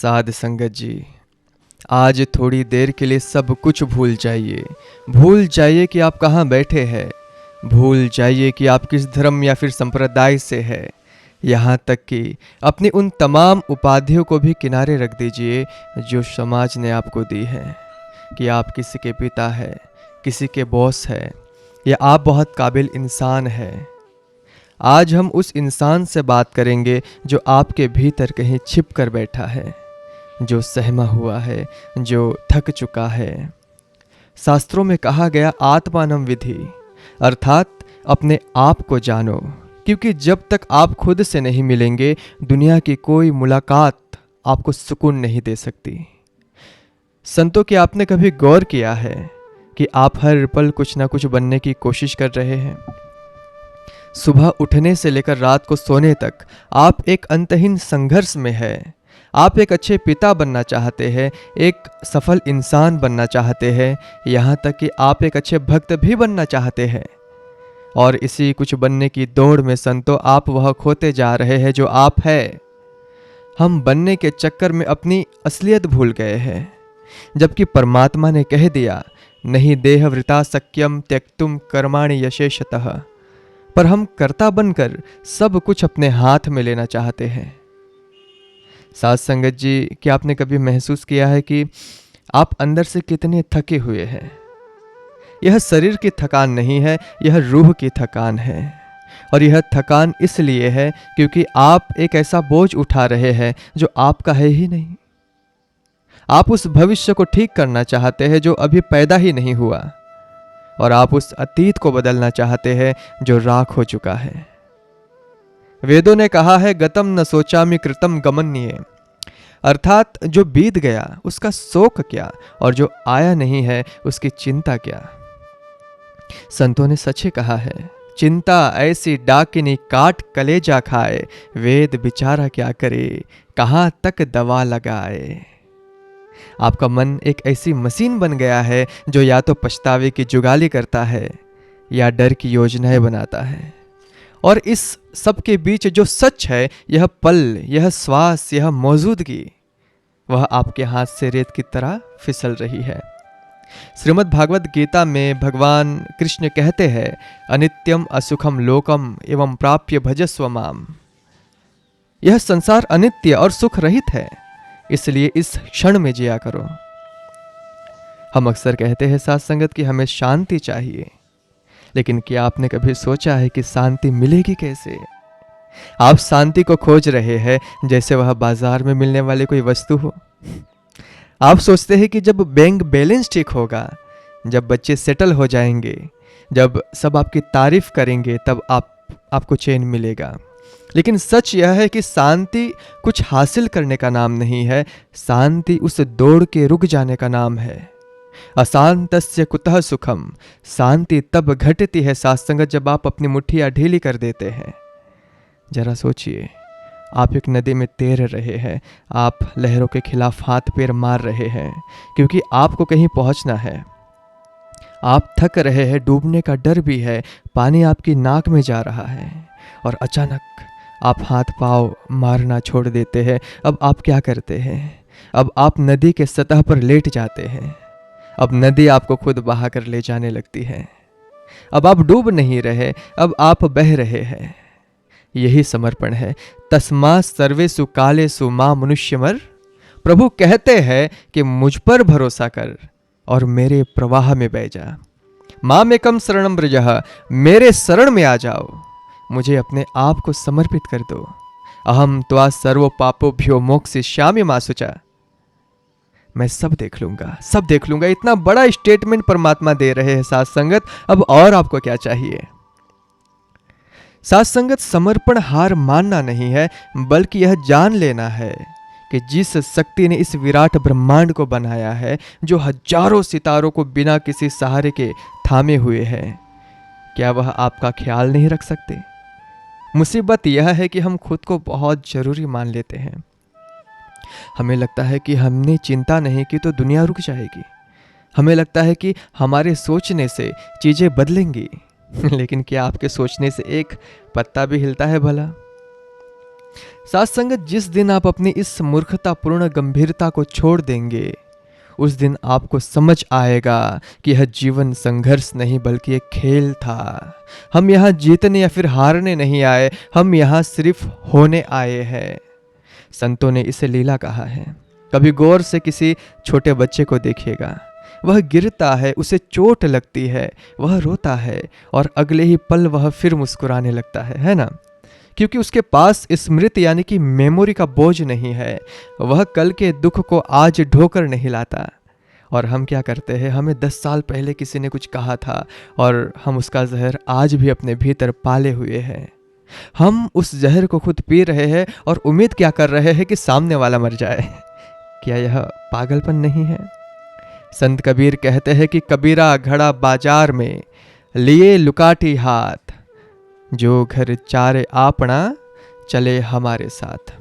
साध संगत जी, आज थोड़ी देर के लिए सब कुछ भूल जाइए। भूल जाइए कि आप कहाँ बैठे हैं। भूल जाइए कि आप किस धर्म या फिर संप्रदाय से हैं। यहाँ तक कि अपनी उन तमाम उपाधियों को भी किनारे रख दीजिए जो समाज ने आपको दी है, कि आप किसी के पिता हैं, किसी के बॉस हैं, या आप बहुत काबिल इंसान हैं। आज हम उस इंसान से बात करेंगे जो आपके भीतर कहीं छिप कर बैठा है, जो सहमा हुआ है, जो थक चुका है। शास्त्रों में कहा गया आत्मानं विधि, अर्थात अपने आप को जानो, क्योंकि जब तक आप खुद से नहीं मिलेंगे दुनिया की कोई मुलाकात आपको सुकून नहीं दे सकती। संतों की आपने कभी गौर किया है कि आप हर पल कुछ ना कुछ बनने की कोशिश कर रहे हैं। सुबह उठने से लेकर रात को सोने तक आप एक अंतहीन संघर्ष में हैं। आप एक अच्छे पिता बनना चाहते हैं, एक सफल इंसान बनना चाहते हैं, यहाँ तक कि आप एक अच्छे भक्त भी बनना चाहते हैं। और इसी कुछ बनने की दौड़ में संतों आप वह खोते जा रहे हैं जो आप हैं। हम बनने के चक्कर में अपनी असलियत भूल गए हैं, जबकि परमात्मा ने कह दिया नहीं देहवृता शक्यम त्यक्तुम कर्माणि यशेषतः। पर हम कर्ता बनकर सब कुछ अपने हाथ में लेना चाहते हैं। साथ संगत जी, क्या आपने कभी महसूस किया है कि आप अंदर से कितने थके हुए हैं? यह शरीर की थकान नहीं है, यह रूह की थकान है। और यह थकान इसलिए है क्योंकि आप एक ऐसा बोझ उठा रहे हैं जो आपका है ही नहीं। आप उस भविष्य को ठीक करना चाहते हैं जो अभी पैदा ही नहीं हुआ, और आप उस अतीत को बदलना चाहते हैं जो राख हो चुका है। वेदों ने कहा है गतम न सोचामि कृतम गमन्ये, अर्थात जो बीत गया उसका शोक क्या, और जो आया नहीं है उसकी चिंता क्या। संतों ने सच ही कहा है, चिंता ऐसी डाकिनी काट कलेजा खाए, वेद बिचारा क्या करे कहाँ तक दवा लगाए। आपका मन एक ऐसी मशीन बन गया है जो या तो पछतावे की जुगाली करता है या डर की योजनाएं बनाता है। और इस सब के बीच जो सच है, यह पल, यह श्वास, यह मौजूदगी, वह आपके हाथ से रेत की तरह फिसल रही है। श्रीमद् भागवत गीता में भगवान कृष्ण कहते हैं अनित्यम असुखम लोकम एवं प्राप्य भजस्व माम। यह संसार अनित्य और सुख रहित है, इसलिए इस क्षण में जिया करो। हम अक्सर कहते हैं साथ संगत कि हमें शांति चाहिए, लेकिन क्या आपने कभी सोचा है कि शांति मिलेगी कैसे? आप शांति को खोज रहे हैं जैसे वह बाजार में मिलने वाली कोई वस्तु हो। आप सोचते हैं कि जब बैंक बैलेंस ठीक होगा, जब बच्चे सेटल हो जाएंगे, जब सब आपकी तारीफ करेंगे, तब आपको चैन मिलेगा। लेकिन सच यह है कि शांति कुछ हासिल करने का नाम नहीं है, शांति उस दौड़ के रुक जाने का नाम है। अशांतस्य कुतः सुखम, शांति तब घटती है साथ संगत जब आप अपनी मुट्ठियां ढीली कर देते हैं। जरा सोचिए, आप एक नदी में तैर रहे हैं, आप लहरों के खिलाफ हाथ पैर मार रहे हैं क्योंकि आपको कहीं पहुंचना है। आप थक रहे हैं, डूबने का डर भी है, पानी आपकी नाक में जा रहा है, और अचानक आप हाथ पांव मारना छोड़ देते हैं। अब आप क्या करते हैं? अब आप नदी के सतह पर लेट जाते हैं। अब नदी आपको खुद बहाकर ले जाने लगती है। अब आप डूब नहीं रहे, अब आप बह रहे हैं। यही समर्पण है। तस्मा सर्वेषु कालेषु मां मनुष्यमर। प्रभु कहते हैं कि मुझ पर भरोसा कर और मेरे प्रवाह में बह जा। मामेकम शरणं व्रजः, मेरे शरण में आ जाओ, मुझे अपने आप को समर्पित कर दो। अहम त्वा सर्व पापोभ्यो मोक्षयिष्यामि मा शुचा। मैं सब देख लूंगा, सब देख लूंगा। इतना बड़ा स्टेटमेंट परमात्मा दे रहे हैं साथ संगत, अब और आपको क्या चाहिए? साथ संगत, समर्पण हार मानना नहीं है, बल्कि यह जान लेना है कि जिस शक्ति ने इस विराट ब्रह्मांड को बनाया है, जो हजारों सितारों को बिना किसी सहारे के थामे हुए है, क्या वह आपका ख्याल नहीं रख सकते? मुसीबत यह है कि हम खुद को बहुत जरूरी मान लेते हैं। हमें लगता है कि हमने चिंता नहीं की तो दुनिया रुक जाएगी। हमें लगता है कि हमारे सोचने से चीजें बदलेंगी। लेकिन क्या आपके सोचने से एक पत्ता भी हिलता है भला? साथ संगत, जिस दिन आप अपनी इस मूर्खतापूर्ण गंभीरता को छोड़ देंगे, उस दिन आपको समझ आएगा कि यह जीवन संघर्ष नहीं बल्कि एक खेल था। हम यहाँ जीतने या फिर हारने नहीं आए, हम यहाँ सिर्फ होने आए हैं। संतों ने इसे लीला कहा है। कभी गौर से किसी छोटे बच्चे को देखिएगा, वह गिरता है, उसे चोट लगती है, वह रोता है और अगले ही पल वह फिर मुस्कुराने लगता है ना? क्योंकि उसके पास स्मृति यानी कि मेमोरी का बोझ नहीं है। वह कल के दुख को आज ढोकर नहीं लाता। और हम क्या करते हैं, हमें 10 साल पहले किसी ने कुछ कहा था और हम उसका जहर आज भी अपने भीतर पाले हुए हैं। हम उस जहर को खुद पी रहे हैं और उम्मीद क्या कर रहे हैं कि सामने वाला मर जाए। क्या यह पागलपन नहीं है? संत कबीर कहते हैं कि कबीरा घड़ा बाजार में लिए लुकाठी हाथ, जो घर चारे आपना चले हमारे साथ।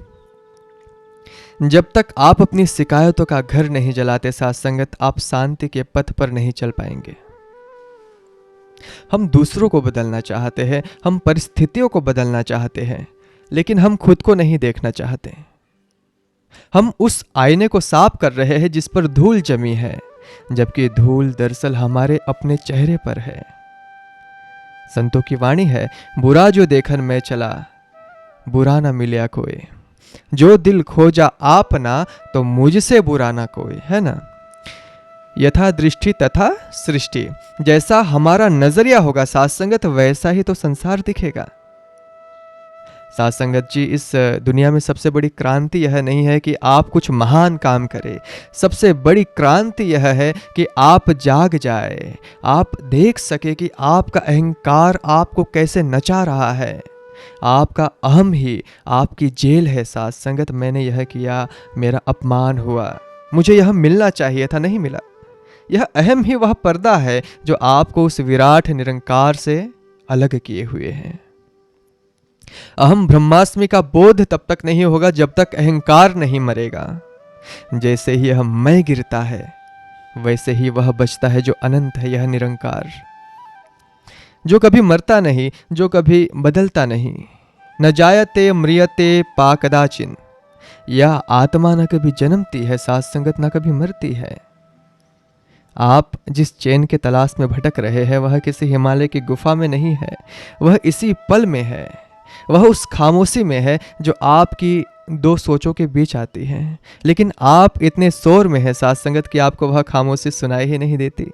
जब तक आप अपनी शिकायतों का घर नहीं जलाते साथ संगत, आप शांति के पथ पर नहीं चल पाएंगे। हम दूसरों को बदलना चाहते हैं, हम परिस्थितियों को बदलना चाहते हैं, लेकिन हम खुद को नहीं देखना चाहते। हम उस आईने को साफ कर रहे हैं जिस पर धूल जमी है, जबकि धूल दरअसल हमारे अपने चेहरे पर है। संतों की वाणी है, बुरा जो देखन में चला, बुरा ना मिला कोई, जो दिल खोजा आपना, तो मुझसे बुरा ना कोई, है ना? यथा दृष्टि तथा सृष्टि, जैसा हमारा नजरिया होगा साथ संगत, वैसा ही तो संसार दिखेगा। साथ संगत जी, इस दुनिया में सबसे बड़ी क्रांति यह नहीं है कि आप कुछ महान काम करें। सबसे बड़ी क्रांति यह है कि आप जाग जाए, आप देख सके कि आपका अहंकार आपको कैसे नचा रहा है। आपका अहम ही आपकी जेल है साथ संगत। मैंने यह किया, मेरा अपमान हुआ, मुझे यह मिलना चाहिए था, नहीं मिला। यह अहम ही वह पर्दा है जो आपको उस विराट निरंकार से अलग किए हुए हैं। अहम ब्रह्मास्मि का बोध तब तक नहीं होगा जब तक अहंकार नहीं मरेगा। जैसे ही यह मैं गिरता है, वैसे ही वह बचता है जो अनंत है, यह निरंकार, जो कभी मरता नहीं, जो कभी बदलता नहीं। न जायते म्रियते पा कदाचिन, यह आत्मा न कभी जन्मती है साथ संगत, न कभी मरती है। आप जिस चैन के तलाश में भटक रहे हैं, वह किसी हिमालय की गुफा में नहीं है, वह इसी पल में है। वह उस खामोशी में है जो आपकी दो सोचों के बीच आती है। लेकिन आप इतने शोर में हैं साथ संगत कि आपको वह खामोशी सुनाई ही नहीं देती।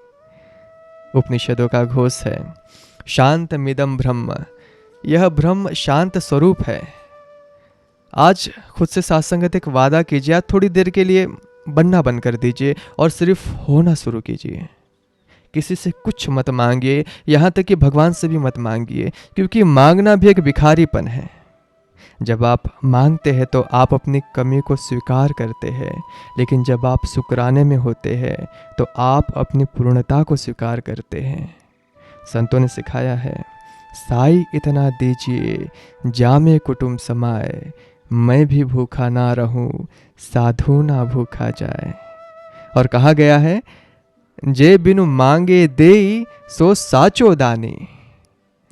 उपनिषदों का घोष है, शांत मिदम ब्रह्म, यह ब्रह्म शांत स्वरूप है। आज खुद से साथ संगत एक वादा कीजिए, आज थोड़ी देर के लिए बनना बंद कर दीजिए और सिर्फ होना शुरू कीजिए। किसी से कुछ मत मांगिए, यहाँ तक कि भगवान से भी मत मांगिए, क्योंकि मांगना भी एक भिखारीपन है। जब आप मांगते हैं तो आप अपनी कमी को स्वीकार करते हैं, लेकिन जब आप शुक्राने में होते हैं तो आप अपनी पूर्णता को स्वीकार करते हैं। संतों ने सिखाया है, साई इतना दीजिए जामे कुटुंब समाए, मैं भी भूखा ना रहूं साधु ना भूखा जाए। और कहा गया है, जे बिनु मांगे देई सो साचो दानी।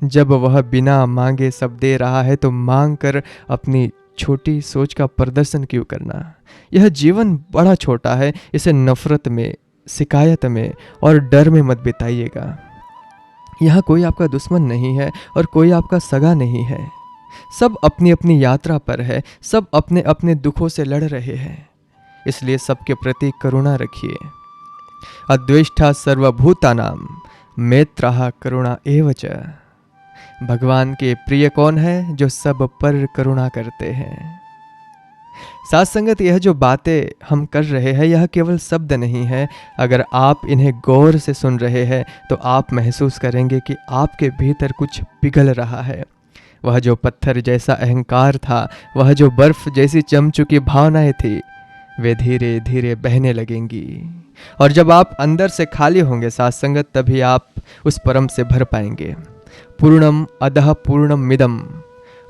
जब वह बिना मांगे सब दे रहा है तो मांग कर अपनी छोटी सोच का प्रदर्शन क्यों करना। यह जीवन बड़ा छोटा है, इसे नफरत में, शिकायत में और डर में मत बिताइएगा। यहाँ कोई आपका दुश्मन नहीं है और कोई आपका सगा नहीं है। सब अपनी अपनी यात्रा पर है, सब अपने अपने दुखों से लड़ रहे हैं। इसलिए सबके प्रति करुणा रखिए। अद्वेष्टा सर्वभूतानां मैत्रः करुणा एव च। भगवान के प्रिय कौन है? जो सब पर करुणा करते हैं। साथ संगत, यह जो बातें हम कर रहे हैं यह केवल शब्द नहीं है। अगर आप इन्हें गौर से सुन रहे हैं तो आप महसूस करेंगे कि आपके भीतर कुछ पिघल रहा है। वह जो पत्थर जैसा अहंकार था, वह जो बर्फ जैसी चम चुकी भावनाएं थी, वे धीरे धीरे बहने लगेंगी। और जब आप अंदर से खाली होंगे साथ संगत, तभी आप उस परम से भर पाएंगे। पूर्णम अदह पूर्णम मिदम,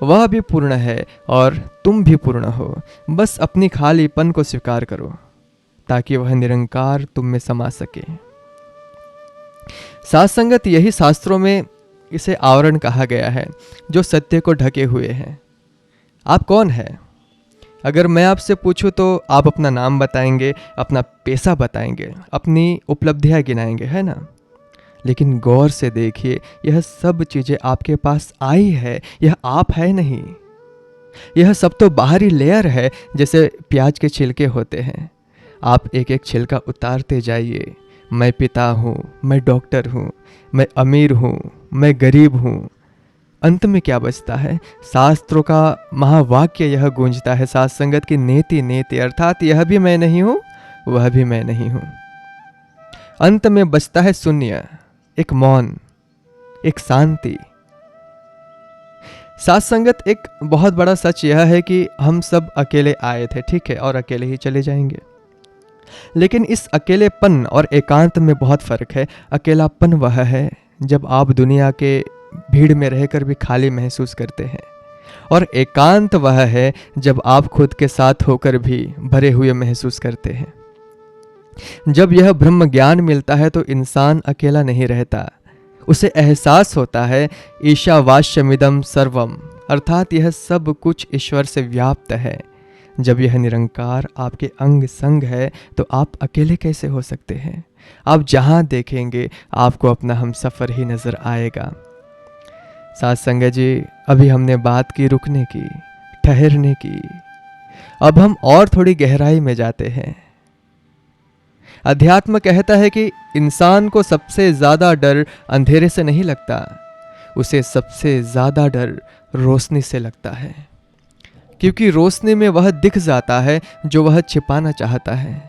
वह भी पूर्ण है और तुम भी पूर्ण हो। बस अपनी खालीपन को स्वीकार करो ताकि वह निरंकार तुम में समा सके। साथ संगत, यही शास्त्रों में इसे आवरण कहा गया है जो सत्य को ढके हुए हैं। आप कौन हैं? अगर मैं आपसे पूछूं तो आप अपना नाम बताएंगे, अपना पेशा बताएंगे, अपनी उपलब्धियां गिनाएंगे, है ना? लेकिन गौर से देखिए, यह सब चीज़ें आपके पास आई है, यह आप है नहीं। यह सब तो बाहरी लेयर है, जैसे प्याज के छिलके होते हैं। आप एक एक छिलका उतारते जाइए। मैं पिता हूँ, मैं डॉक्टर हूँ, मैं अमीर हूँ, मैं गरीब हूँ। अंत में क्या बचता है? शास्त्रों का महावाक्य यह गूंजता है, साथ संगत की नेति नेति, अर्थात यह भी मैं नहीं हूँ, वह भी मैं नहीं हूँ। अंत में बचता है शून्य, एक मौन, एक शांति। साथ संगत एक बहुत बड़ा सच यह है कि हम सब अकेले आए थे, ठीक है, और अकेले ही चले जाएंगे। लेकिन इस अकेलेपन और एकांत में बहुत फर्क है। अकेलापन वह है जब आप दुनिया के भीड़ में रहकर भी खाली महसूस करते हैं, और एकांत वह है जब आप खुद के साथ होकर भी भरे हुए महसूस करते हैं। जब यह ब्रह्म ज्ञान मिलता है तो इंसान अकेला नहीं रहता। उसे एहसास होता है ईशावास्यमिदं सर्वम, अर्थात यह सब कुछ ईश्वर से व्याप्त है। जब यह निरंकार आपके अंग संग है तो आप अकेले कैसे हो सकते हैं? आप जहाँ देखेंगे आपको अपना हमसफ़र ही नज़र आएगा। साथ संगत जी, अभी हमने बात की रुकने की, ठहरने की। अब हम और थोड़ी गहराई में जाते हैं। अध्यात्म कहता है कि इंसान को सबसे ज़्यादा डर अंधेरे से नहीं लगता, उसे सबसे ज़्यादा डर रोशनी से लगता है, क्योंकि रोशनी में वह दिख जाता है जो वह छिपाना चाहता है।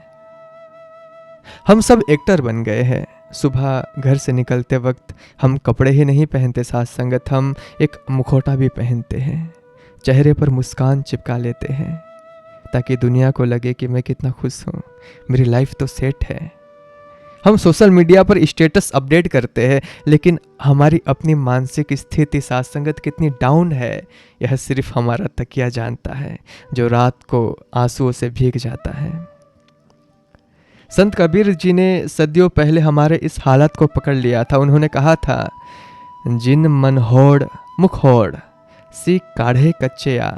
हम सब एक्टर बन गए हैं। सुबह घर से निकलते वक्त हम कपड़े ही नहीं पहनते साथ संगत, हम एक मुखौटा भी पहनते हैं, चेहरे पर मुस्कान चिपका लेते हैं ताकि दुनिया को लगे कि मैं कितना खुश हूँ, मेरी लाइफ तो सेट है। हम सोशल मीडिया पर स्टेटस अपडेट करते हैं, लेकिन हमारी अपनी मानसिक स्थिति साथ संगत कितनी डाउन है यह सिर्फ हमारा तकिया जानता है, जो रात को आंसुओं से भीग जाता है। संत कबीर जी ने सदियों पहले हमारे इस हालत को पकड़ लिया था। उन्होंने कहा था, जिन मन होड़ मुख होड़ सी काढ़े कच्चे आ,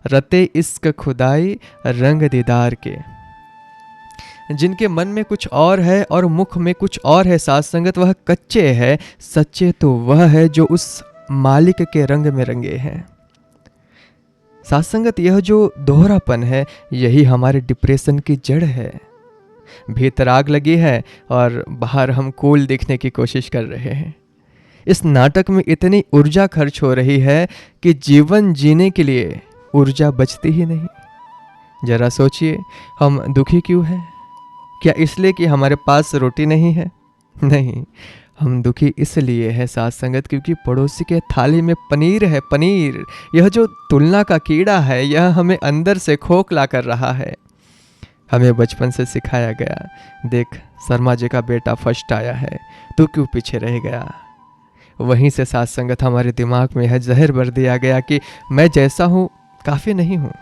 रते इश्क खुदाई रंग दीदार के। जिनके मन में कुछ और है और मुख में कुछ और है साथ संगत, वह कच्चे है। सच्चे तो वह है जो उस मालिक के रंग में रंगे हैं। साथ संगत, यह जो दोहरापन है यही हमारे डिप्रेशन की जड़ है। भीतर आग लगी है और बाहर हम कूल दिखने की कोशिश कर रहे हैं। इस नाटक में इतनी ऊर्जा खर्च हो रही है कि जीवन जीने के लिए ऊर्जा बचती ही नहीं। जरा सोचिए, हम दुखी क्यों हैं? क्या इसलिए कि हमारे पास रोटी नहीं है? नहीं, हम दुखी इसलिए है साथ संगत क्योंकि पड़ोसी के थाली में पनीर है। पनीर, यह जो तुलना का कीड़ा है, यह हमें अंदर से खोखला कर रहा है। हमें बचपन से सिखाया गया, देख शर्मा जी का बेटा फर्स्ट आया है, तू क्यों पीछे रह गया? वहीं से साथ संगत हमारे दिमाग में यह जहर भर दिया गया कि मैं जैसा हूँ काफ़ी नहीं हूँ,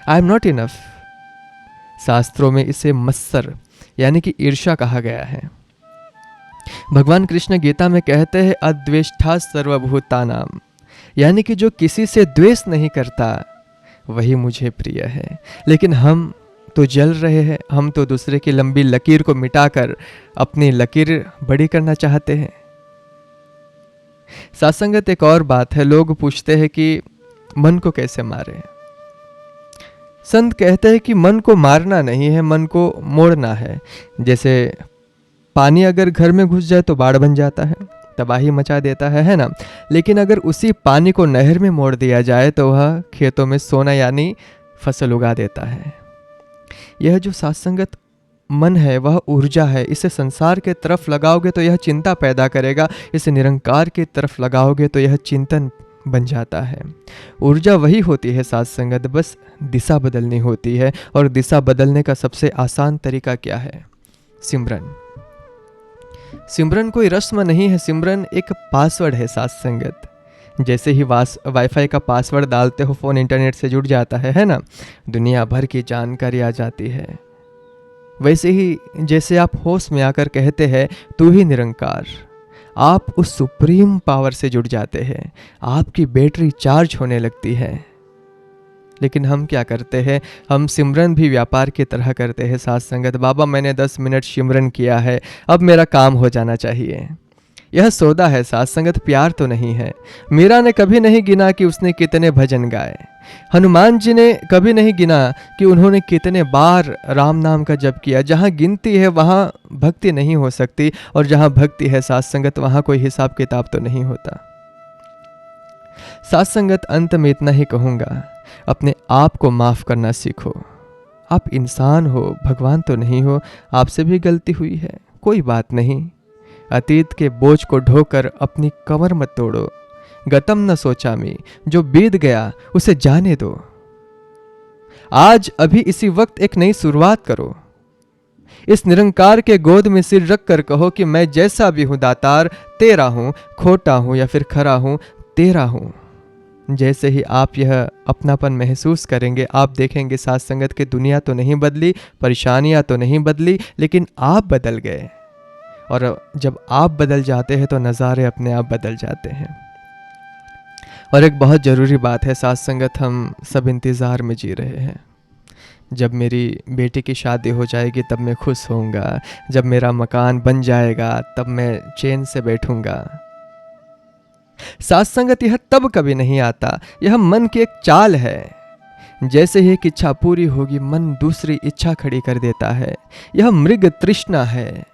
आई एम नॉट इनफ। शास्त्रों में इसे मत्सर यानी कि ईर्ष्या कहा गया है। भगवान कृष्ण गीता में कहते हैं, अद्वेष्टा सर्वभूतानाम, यानी कि जो किसी से द्वेष नहीं करता वही मुझे प्रिय है। लेकिन हम तो जल रहे हैं, हम तो दूसरे की लंबी लकीर को मिटाकर अपनी लकीर बड़ी करना चाहते हैं। साथ संगत, एक और बात है, लोग पूछते हैं कि मन को कैसे मारे। संत कहते हैं कि मन को मारना नहीं है, मन को मोड़ना है। जैसे पानी अगर घर में घुस जाए तो बाढ़ बन जाता है, तबाही मचा देता है ना? लेकिन अगर उसी पानी को नहर में मोड़ दिया जाए तो वह खेतों में सोना यानी फसल उगा देता है। यह जो सत्संगत मन है वह ऊर्जा है। इसे संसार के तरफ लगाओगे तो यह चिंता पैदा करेगा, इसे निरंकार की तरफ लगाओगे तो यह चिंतन बन जाता है। ऊर्जा वही होती है साथ संगत, बस दिशा बदलनी होती है। और दिशा बदलने का सबसे आसान तरीका क्या है? सिमरन। सिमरन कोई रस्म नहीं है, सिमरन एक पासवर्ड है साथ संगत। जैसे ही वाईफाई का पासवर्ड डालते हो फ़ोन इंटरनेट से जुड़ जाता है ना? दुनिया भर की जानकारी आ जाती है। वैसे ही जैसे आप होश में आकर कहते हैं तू ही निरंकार, आप उस सुप्रीम पावर से जुड़ जाते हैं, आपकी बैटरी चार्ज होने लगती है। लेकिन हम क्या करते हैं, हम सिमरन भी व्यापार की तरह करते हैं साथ संगत। बाबा मैंने 10 मिनट सिमरन किया है, अब मेरा काम हो जाना चाहिए। यह सौदा है साथ संगत, प्यार तो नहीं है। मीरा ने कभी नहीं गिना कि उसने कितने भजन गाए। हनुमान जी ने कभी नहीं गिना कि उन्होंने कितने बार राम नाम का जप किया। जहाँ गिनती है वहाँ भक्ति नहीं हो सकती, और जहाँ भक्ति है साथ संगत वहाँ कोई हिसाब किताब तो नहीं होता। साथ संगत अंत में इतना ही कहूँगा, अपने आप को माफ़ करना सीखो। आप इंसान हो, भगवान तो नहीं हो, आपसे भी गलती हुई है, कोई बात नहीं। अतीत के बोझ को ढोकर अपनी कमर मत तोड़ो। गतम न सोचामी, जो बीत गया उसे जाने दो। आज अभी इसी वक्त एक नई शुरुआत करो। इस निरंकार के गोद में सिर रख कर कहो कि मैं जैसा भी हूं दातार तेरा हूं, खोटा हूं या फिर खरा हूं तेरा हूं। जैसे ही आप यह अपनापन महसूस करेंगे, आप देखेंगे साथ संगत की दुनिया तो नहीं बदली, परेशानियां तो नहीं बदली, लेकिन आप बदल गए। और जब आप बदल जाते हैं तो नज़ारे अपने आप बदल जाते हैं। और एक बहुत ज़रूरी बात है साथ संगत, हम सब इंतज़ार में जी रहे हैं। जब मेरी बेटी की शादी हो जाएगी तब मैं खुश होऊंगा, जब मेरा मकान बन जाएगा तब मैं चैन से बैठूंगा। साथ संगत यह तब कभी नहीं आता, यह मन की एक चाल है। जैसे ही एक इच्छा पूरी होगी मन दूसरी इच्छा खड़ी कर देता है। यह मृग तृष्णा है।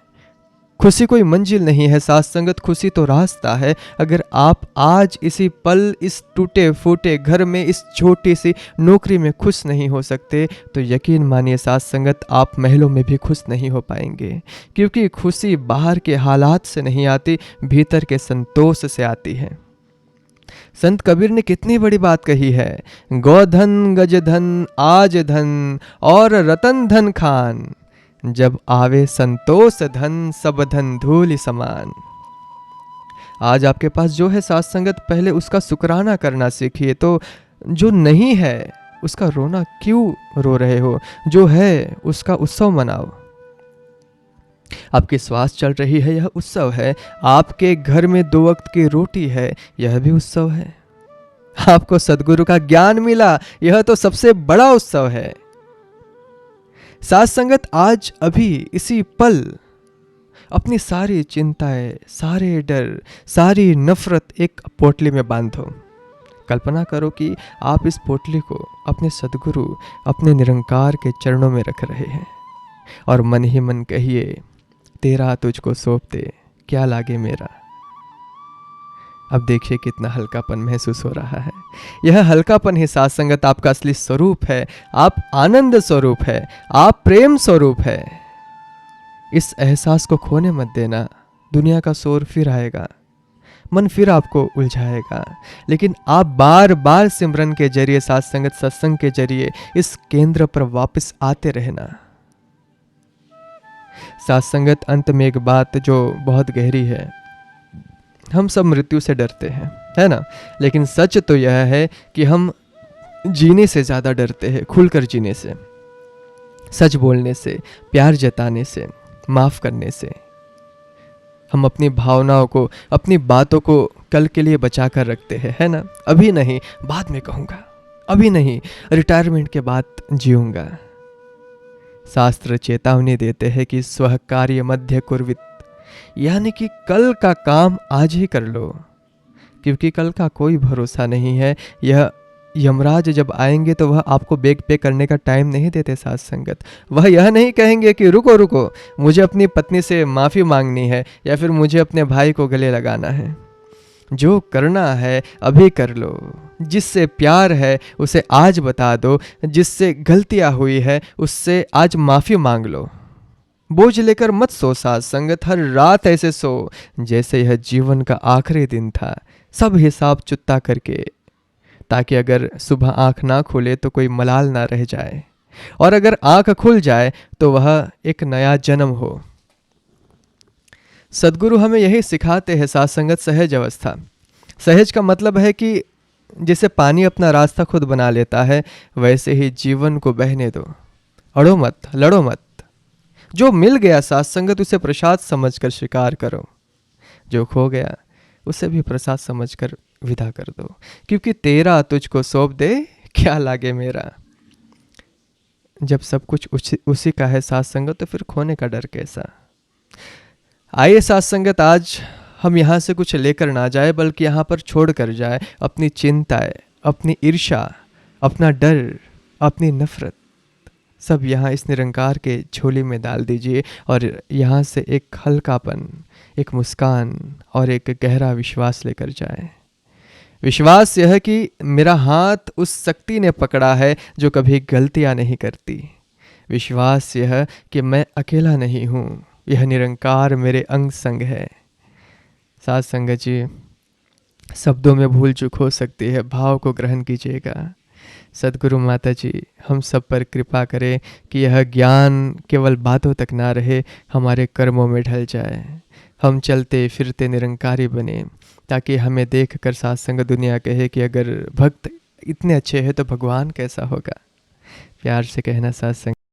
खुशी कोई मंजिल नहीं है साथ संगत, खुशी तो रास्ता है। अगर आप आज इसी पल इस टूटे फूटे घर में इस छोटी सी नौकरी में खुश नहीं हो सकते तो यकीन मानिए साथ संगत आप महलों में भी खुश नहीं हो पाएंगे। क्योंकि खुशी बाहर के हालात से नहीं आती, भीतर के संतोष से आती है। संत कबीर ने कितनी बड़ी बात कही है, गोधन गजधन आज धन और रतन धन खान, जब आवे संतोष धन सब धन धूलि समान। आज आपके पास जो है साथ संगत, पहले उसका शुक्राना करना सीखिए। तो जो नहीं है उसका रोना क्यों रो रहे हो, जो है उसका उत्सव मनाओ। आपकी श्वास चल रही है, यह उत्सव है। आपके घर में 2 वक्त की रोटी है, यह भी उत्सव है। आपको सद्गुरु का ज्ञान मिला, यह तो सबसे बड़ा उत्सव है। साथ संगत आज अभी इसी पल अपनी सारी चिंताएं, सारे डर, सारी नफरत एक पोटली में बांधो। कल्पना करो कि आप इस पोटली को अपने सद्गुरु, अपने निरंकार के चरणों में रख रहे हैं और मन ही मन कहिए, तेरा तुझको सौंप दे, क्या लागे मेरा। अब देखिए कितना हल्कापन महसूस हो रहा है। यह हल्कापन ही साथ संगत आपका असली स्वरूप है। आप आनंद स्वरूप है, आप प्रेम स्वरूप है। इस एहसास को खोने मत देना। दुनिया का शोर फिर आएगा, मन फिर आपको उलझाएगा, लेकिन आप बार बार सिमरन के जरिए, साथ संगत सत्संग के जरिए इस केंद्र पर वापस आते रहना। साथ संगत अंत में एक बात जो बहुत गहरी है, हम सब मृत्यु से डरते हैं, है ना, लेकिन सच तो यह है कि हम जीने से ज़्यादा डरते हैं, खुलकर जीने से, सच बोलने से, प्यार जताने से, माफ़ करने से। हम अपनी भावनाओं को, अपनी बातों को कल के लिए बचा कर रखते हैं, है ना, अभी नहीं बाद में कहूँगा, अभी नहीं रिटायरमेंट के बाद जीऊँगा। शास्त्र चेतावनी देते हैं कि स्वः कार्य मध्य कुर्वित, यानी कि कल का काम आज ही कर लो, क्योंकि कल का कोई भरोसा नहीं है। यह यमराज जब आएंगे तो वह आपको बैग पे करने का टाइम नहीं देते साथ संगत। वह यह नहीं कहेंगे कि रुको रुको, मुझे अपनी पत्नी से माफ़ी मांगनी है या फिर मुझे अपने भाई को गले लगाना है। जो करना है अभी कर लो, जिससे प्यार है उसे आज बता दो, जिससे गलतियाँ हुई है उससे आज माफ़ी मांग लो। बोझ लेकर मत सो साथ संगत, हर रात ऐसे सो जैसे यह जीवन का आखिरी दिन था, सब हिसाब चुकता करके, ताकि अगर सुबह आंख ना खुले तो कोई मलाल ना रह जाए, और अगर आंख खुल जाए तो वह एक नया जन्म हो। सद्गुरु हमें यही सिखाते हैं साथ संगत, सहज अवस्था। सहज का मतलब है कि जैसे पानी अपना रास्ता खुद बना लेता है, वैसे ही जीवन को बहने दो, अड़ो मत, लड़ो मत। जो मिल गया साथ संगत उसे प्रसाद समझकर स्वीकार करो, जो खो गया उसे भी प्रसाद समझकर विदा कर दो, क्योंकि तेरा तुझको सौंप दे, क्या लागे मेरा। जब सब कुछ उसी का है साथ संगत, तो फिर खोने का डर कैसा। आइए साथ संगत, आज हम यहाँ से कुछ लेकर ना जाए, बल्कि यहाँ पर छोड़ कर जाए अपनी चिंताएं, अपनी ईर्ष्या, अपना डर, अपनी नफरत, सब यहाँ इस निरंकार के झोली में डाल दीजिए। और यहाँ से एक हल्कापन, एक मुस्कान और एक गहरा विश्वास लेकर जाए। विश्वास यह कि मेरा हाथ उस शक्ति ने पकड़ा है जो कभी गलतियाँ नहीं करती। विश्वास यह कि मैं अकेला नहीं हूँ, यह निरंकार मेरे अंग संग है। साथ संगत जी, शब्दों में भूल चूक हो सकती है, भाव को ग्रहण कीजिएगा। सद्गुरु माता जी हम सब पर कृपा करें कि यह ज्ञान केवल बातों तक ना रहे, हमारे कर्मों में ढल जाए। हम चलते फिरते निरंकारी बने, ताकि हमें देख कर साथ संगत दुनिया कहे कि अगर भक्त इतने अच्छे हैं तो भगवान कैसा होगा। प्यार से कहना साथ संगत।